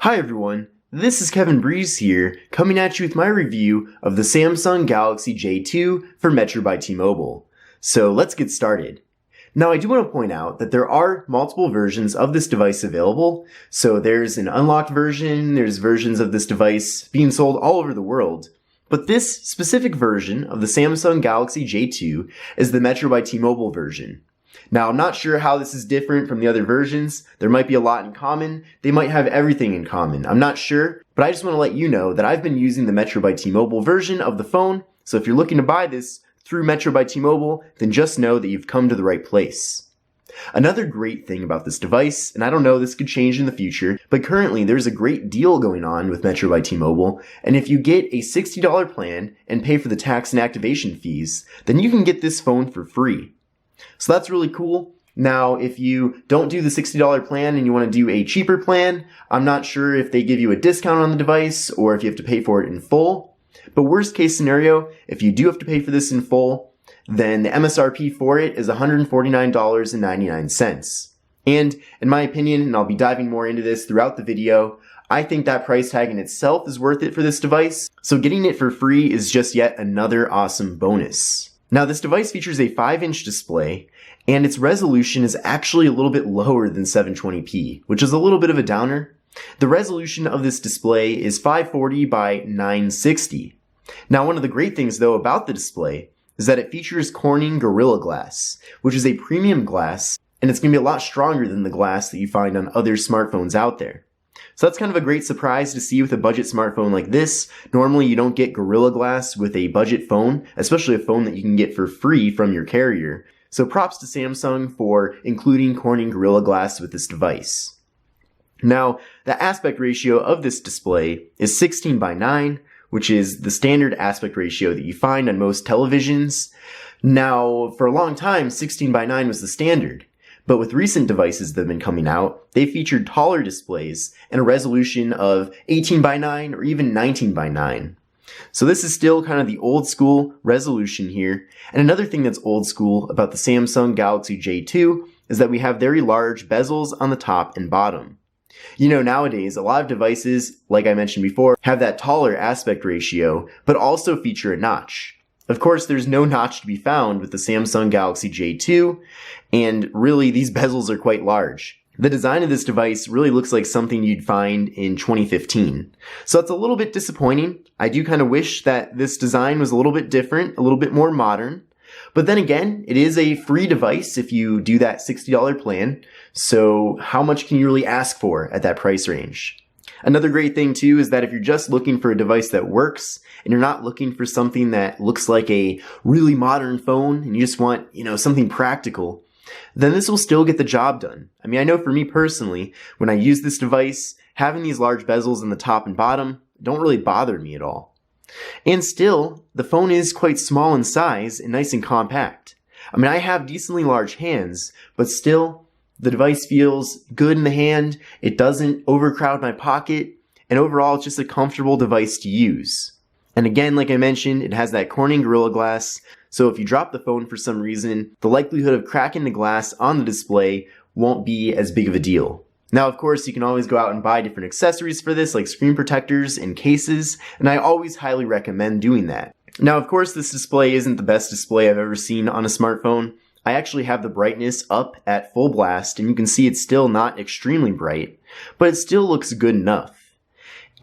Hi everyone, this is Kevin Breeze here, coming at you with my review of the Samsung Galaxy J2 for Metro by T-Mobile. So let's get started. Now I do want to point out that there are multiple versions of this device available. So there's an unlocked version, there's versions of this device being sold all over the world. But this specific version of the Samsung Galaxy J2 is the Metro by T-Mobile version. Now, I'm not sure how this is different from the other versions. There might be a lot in common. They might have everything in common. I'm not sure, but I just want to let you know that I've been using the Metro by T-Mobile version of the phone. So if you're looking to buy this through Metro by T-Mobile, then just know that you've come to the right place. Another great thing about this device, and I don't know, this could change in the future, but currently there's a great deal going on with Metro by T-Mobile, and if you get a $60 plan and pay for the tax and activation fees, then you can get this phone for free. So that's really cool. Now, if you don't do the $60 plan and you want to do a cheaper plan, I'm not sure if they give you a discount on the device or if you have to pay for it in full. But worst case scenario, if you do have to pay for this in full, then the MSRP for it is $149.99. And in my opinion, and I'll be diving more into this throughout the video, I think that price tag in itself is worth it for this device. So getting it for free is just yet another awesome bonus. Now this device features a 5-inch display, and its resolution is actually a little bit lower than 720p, which is a little bit of a downer. The resolution of this display is 540 by 960. Now one of the great things though about the display is that it features Corning Gorilla Glass, which is a premium glass, and it's going to be a lot stronger than the glass that you find on other smartphones out there. So that's kind of a great surprise to see with a budget smartphone like this. Normally you don't get Gorilla Glass with a budget phone, especially a phone that you can get for free from your carrier. So props to Samsung for including Corning Gorilla Glass with this device. Now, the aspect ratio of this display is 16 by 9, which is the standard aspect ratio that you find on most televisions. Now, for a long time, 16 by 9 was the standard. But with recent devices that have been coming out, they featured taller displays and a resolution of 18 by 9 or even 19 by 9. So this is still kind of the old school resolution here. And another thing that's old school about the Samsung Galaxy J2 is that we have very large bezels on the top and bottom. You know, nowadays, a lot of devices, like I mentioned before, have that taller aspect ratio, but also feature a notch. Of course, there's no notch to be found with the Samsung Galaxy J2, and really these bezels are quite large. The design of this device really looks like something you'd find in 2015. So it's a little bit disappointing. I do kind of wish that this design was a little bit different, a little bit more modern. But then again, it is a free device if you do that $60 plan. So how much can you really ask for at that price range? Another great thing too is that if you're just looking for a device that works and you're not looking for something that looks like a really modern phone and you just want, something practical, then this will still get the job done. I mean, I know for me personally, when I use this device, having these large bezels in the top and bottom don't really bother me at all. And still, the phone is quite small in size and nice and compact. I mean, I have decently large hands, but still, the device feels good in the hand, it doesn't overcrowd my pocket, and overall it's just a comfortable device to use. And again, like I mentioned, it has that Corning Gorilla Glass, so if you drop the phone for some reason, the likelihood of cracking the glass on the display won't be as big of a deal. Now, of course, you can always go out and buy different accessories for this, like screen protectors and cases, and I always highly recommend doing that. Now, of course, this display isn't the best display I've ever seen on a smartphone. I actually have the brightness up at full blast, and you can see it's still not extremely bright, but it still looks good enough.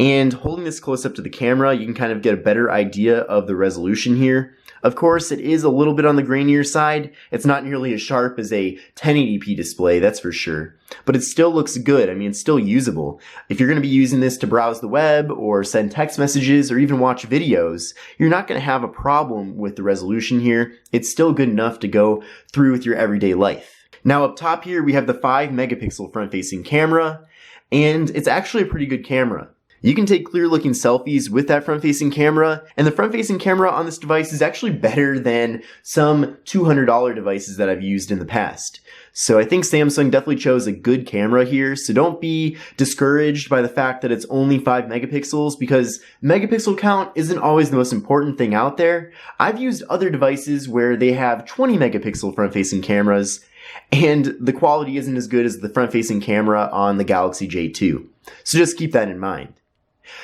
And holding this close up to the camera, you can kind of get a better idea of the resolution here. Of course, it is a little bit on the grainier side. It's not nearly as sharp as a 1080p display, that's for sure. But it still looks good. I mean, it's still usable. If you're going to be using this to browse the web or send text messages or even watch videos, you're not going to have a problem with the resolution here. It's still good enough to go through with your everyday life. Now up top here, we have the 5 megapixel front-facing camera, and it's actually a pretty good camera. You can take clear looking selfies with that front-facing camera, and the front-facing camera on this device is actually better than some $200 devices that I've used in the past. So I think Samsung definitely chose a good camera here, so don't be discouraged by the fact that it's only 5 megapixels, because megapixel count isn't always the most important thing out there. I've used other devices where they have 20 megapixel front-facing cameras, and the quality isn't as good as the front-facing camera on the Galaxy J2. So just keep that in mind.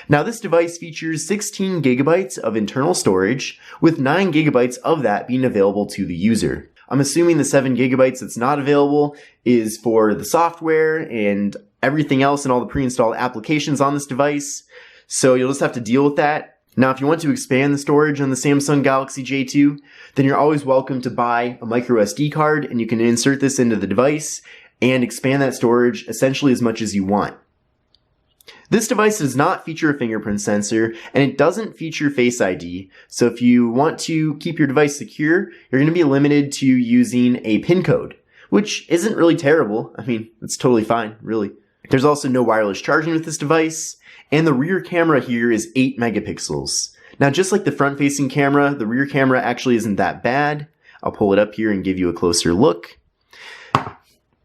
Now this device features 16 gigabytes of internal storage, with 9 gigabytes of that being available to the user. I'm assuming the 7 gigabytes that's not available is for the software and everything else and all the pre-installed applications on this device, so you'll just have to deal with that. Now if you want to expand the storage on the Samsung Galaxy J2, then you're always welcome to buy a micro SD card, and you can insert this into the device and expand that storage essentially as much as you want. This device does not feature a fingerprint sensor, and it doesn't feature Face ID, so if you want to keep your device secure, you're going to be limited to using a PIN code, which isn't really terrible. I mean, it's totally fine, really. There's also no wireless charging with this device, and the rear camera here is 8 megapixels. Now, just like the front-facing camera, the rear camera actually isn't that bad. I'll pull it up here and give you a closer look.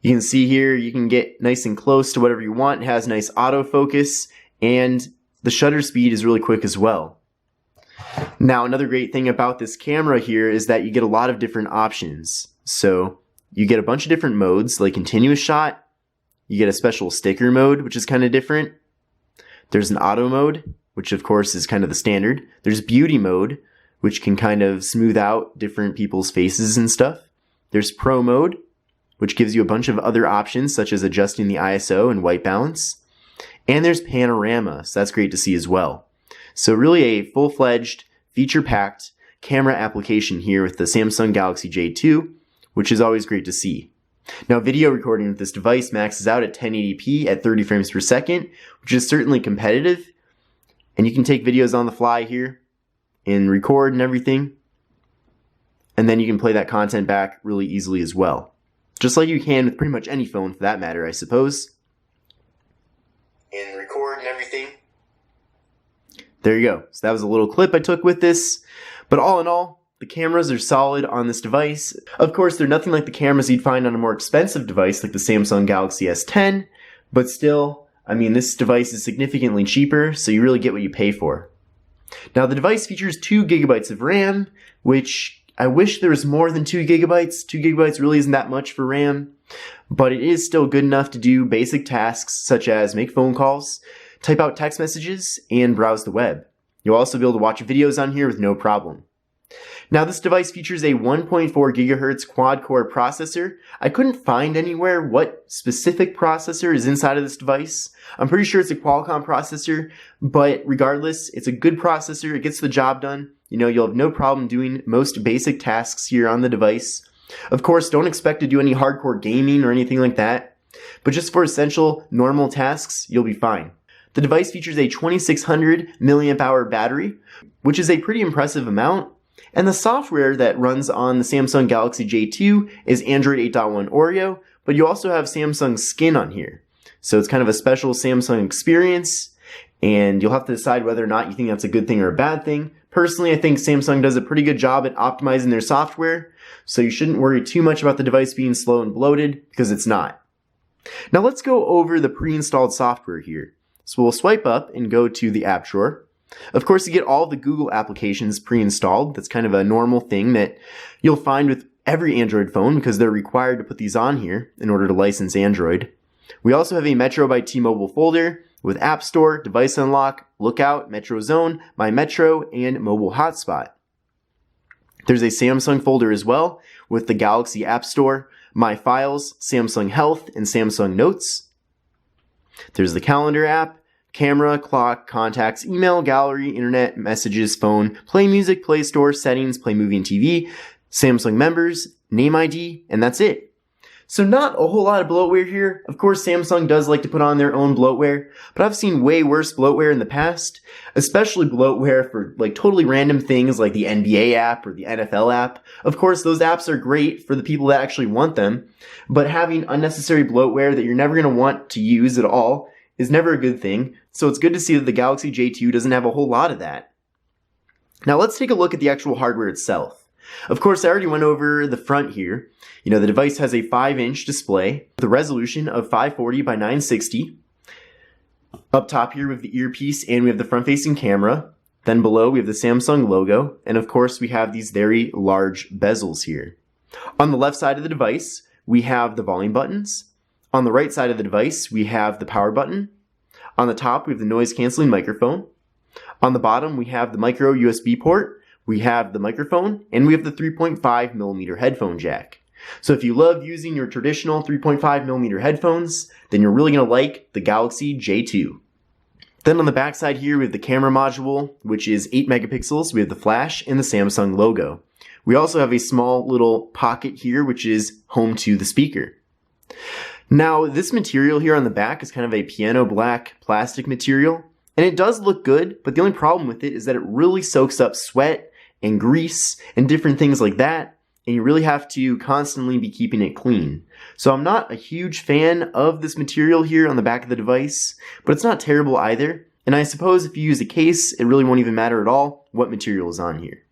You can see here, you can get nice and close to whatever you want. It has nice autofocus, and the shutter speed is really quick as well. Now, another great thing about this camera here is that you get a lot of different options. So, you get a bunch of different modes, like continuous shot. You get a special sticker mode, which is kind of different. There's an auto mode, which of course is kind of the standard. There's beauty mode, which can kind of smooth out different people's faces and stuff. There's pro mode, which gives you a bunch of other options, such as adjusting the ISO and white balance. And there's panorama, so that's great to see as well. So really a full-fledged, feature-packed camera application here with the Samsung Galaxy J2, which is always great to see. Now, video recording with this device maxes out at 1080p at 30 frames per second, which is certainly competitive. And you can take videos on the fly here and record and everything. And then you can play that content back really easily as well. Just like you can with pretty much any phone for that matter, I suppose. And record and everything. There you go. So that was a little clip I took with this. But all in all, the cameras are solid on this device. Of course, they're nothing like the cameras you'd find on a more expensive device like the Samsung Galaxy S10. But still, I mean, this device is significantly cheaper, so you really get what you pay for. Now, the device features 2 gigabytes of RAM, which I wish there was more than 2 gigabytes. 2 gigabytes really isn't that much for RAM, but it is still good enough to do basic tasks such as make phone calls, type out text messages, and browse the web. You'll also be able to watch videos on here with no problem. Now, this device features a 1.4 gigahertz quad-core processor. I couldn't find anywhere what specific processor is inside of this device. I'm pretty sure it's a Qualcomm processor, but regardless, it's a good processor. It gets the job done. You know, you'll have no problem doing most basic tasks here on the device. Of course, don't expect to do any hardcore gaming or anything like that, but just for essential, normal tasks, you'll be fine. The device features a 2600 milliamp hour battery, which is a pretty impressive amount. And the software that runs on the Samsung Galaxy J2 is Android 8.1 Oreo, but you also have Samsung Skin on here. So it's kind of a special Samsung experience, and you'll have to decide whether or not you think that's a good thing or a bad thing. Personally, I think Samsung does a pretty good job at optimizing their software, so you shouldn't worry too much about the device being slow and bloated, because it's not. Now let's go over the pre-installed software here. So we'll swipe up and go to the app drawer. Of course, you get all the Google applications pre-installed. That's kind of a normal thing that you'll find with every Android phone because they're required to put these on here in order to license Android. We also have a Metro by T-Mobile folder with App Store, Device Unlock, Lookout, Metro Zone, My Metro, and Mobile Hotspot. There's a Samsung folder as well with the Galaxy App Store, My Files, Samsung Health, and Samsung Notes. There's the Calendar app, Camera, Clock, Contacts, Email, Gallery, Internet, Messages, Phone, Play Music, Play Store, Settings, Play Movie and TV, Samsung Members, Name ID, and that's it. So not a whole lot of bloatware here. Of course, Samsung does like to put on their own bloatware, but I've seen way worse bloatware in the past, especially bloatware for like totally random things like the NBA app or the NFL app. Of course, those apps are great for the people that actually want them, but having unnecessary bloatware that you're never going to want to use at all is never a good thing. So it's good to see that the Galaxy J2 doesn't have a whole lot of that. Now let's take a look at the actual hardware itself. Of course, I already went over the front here. You know, the device has a 5-inch display with a resolution of 540 by 960. Up top here we have the earpiece and we have the front-facing camera. Then below we have the Samsung logo. And of course we have these very large bezels here. On the left side of the device, we have the volume buttons. On the right side of the device, we have the power button. On the top, we have the noise canceling microphone. On the bottom, we have the micro USB port, we have the microphone, and we have the 3.5mm headphone jack. So if you love using your traditional 3.5mm headphones, then you're really going to like the Galaxy J2. Then on the back side here, we have the camera module, which is 8 megapixels. We have the flash and the Samsung logo. We also have a small little pocket here, which is home to the speaker. Now, this material here on the back is kind of a piano black plastic material, and it does look good, but the only problem with it is that it really soaks up sweat and grease and different things like that, and you really have to constantly be keeping it clean. So I'm not a huge fan of this material here on the back of the device, but it's not terrible either, and I suppose if you use a case, it really won't even matter at all what material is on here.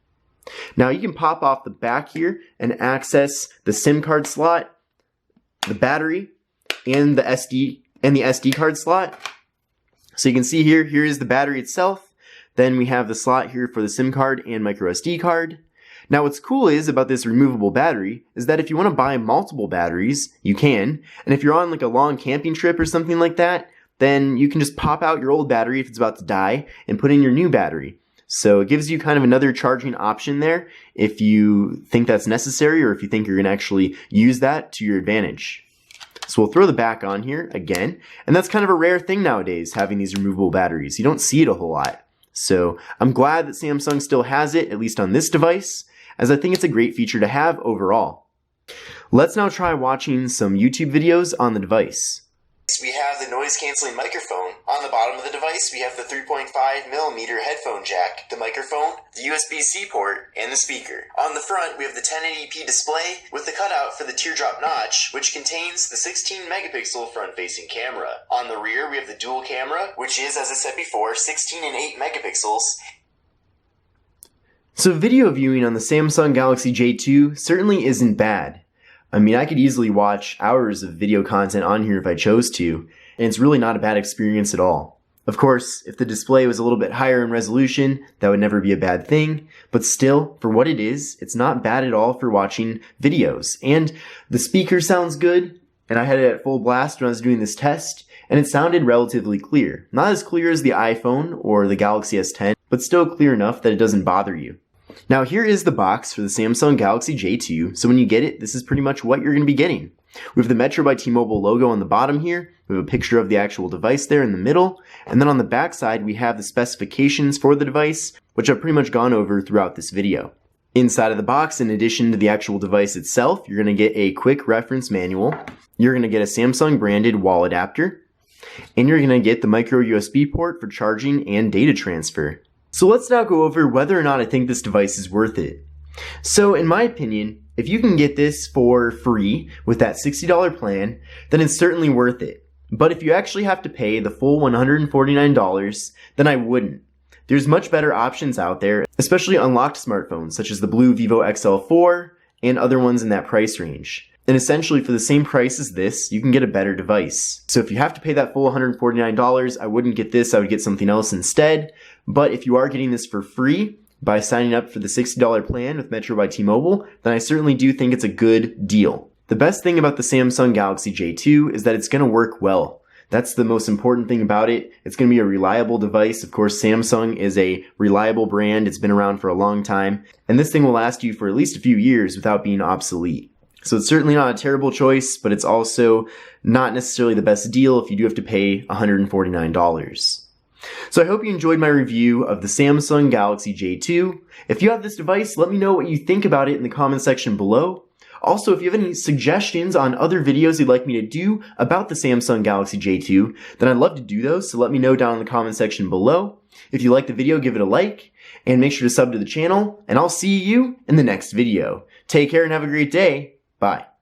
Now you can pop off the back here and access the SIM card slot, the battery, and the SD card slot. So you can see here is the battery itself. Then we have the slot here for the SIM card and micro SD card. Now what's cool is about this removable battery is that if you want to buy multiple batteries, you can. And if you're on like a long camping trip or something like that, then you can just pop out your old battery if it's about to die and put in your new battery. So it gives you kind of another charging option there if you think that's necessary or if you think you're going to actually use that to your advantage. So we'll throw the back on here again, and that's kind of a rare thing nowadays, having these removable batteries. You don't see it a whole lot. So I'm glad that Samsung still has it, at least on this device, as I think it's a great feature to have overall. Let's now try watching some YouTube videos on the device. We have the noise canceling microphone. On the bottom of the device, we have the 3.5mm headphone jack, the microphone, the USB-C port, and the speaker. On the front, we have the 1080p display with the cutout for the teardrop notch, which contains the 16 megapixel front-facing camera. On the rear, we have the dual camera, which is, as I said before, 16 and 8 megapixels. So video viewing on the Samsung Galaxy J2 certainly isn't bad. I mean, I could easily watch hours of video content on here if I chose to, and it's really not a bad experience at all. Of course, if the display was a little bit higher in resolution, that would never be a bad thing, but still, for what it is, it's not bad at all for watching videos. And the speaker sounds good, and I had it at full blast when I was doing this test, and it sounded relatively clear. Not as clear as the iPhone or the Galaxy S10, but still clear enough that it doesn't bother you. Now here is the box for the Samsung Galaxy J2, so when you get it, this is pretty much what you're going to be getting. We have the Metro by T-Mobile logo on the bottom here, we have a picture of the actual device there in the middle, and then on the back side we have the specifications for the device, which I've pretty much gone over throughout this video. Inside of the box, in addition to the actual device itself, you're going to get a quick reference manual, you're going to get a Samsung branded wall adapter, and you're going to get the micro USB port for charging and data transfer. So let's now go over whether or not I think this device is worth it. So in my opinion, if you can get this for free with that $60 plan, then it's certainly worth it. But if you actually have to pay the full $149, then I wouldn't. There's much better options out there, especially unlocked smartphones such as the blue Vivo XL4 and other ones in that price range. And essentially for the same price as this, you can get a better device. So if you have to pay that full $149, I wouldn't get this, I would get something else instead. But if you are getting this for free by signing up for the $60 plan with Metro by T-Mobile, then I certainly do think it's a good deal. The best thing about the Samsung Galaxy J2 is that it's going to work well. That's the most important thing about it. It's going to be a reliable device. Of course, Samsung is a reliable brand. It's been around for a long time. And this thing will last you for at least a few years without being obsolete. So it's certainly not a terrible choice, but it's also not necessarily the best deal if you do have to pay $149. So I hope you enjoyed my review of the Samsung Galaxy J2. If you have this device, let me know what you think about it in the comment section below. Also, if you have any suggestions on other videos you'd like me to do about the Samsung Galaxy J2, then I'd love to do those, so let me know down in the comment section below. If you like the video, give it a like, and make sure to sub to the channel, and I'll see you in the next video. Take care and have a great day. Bye.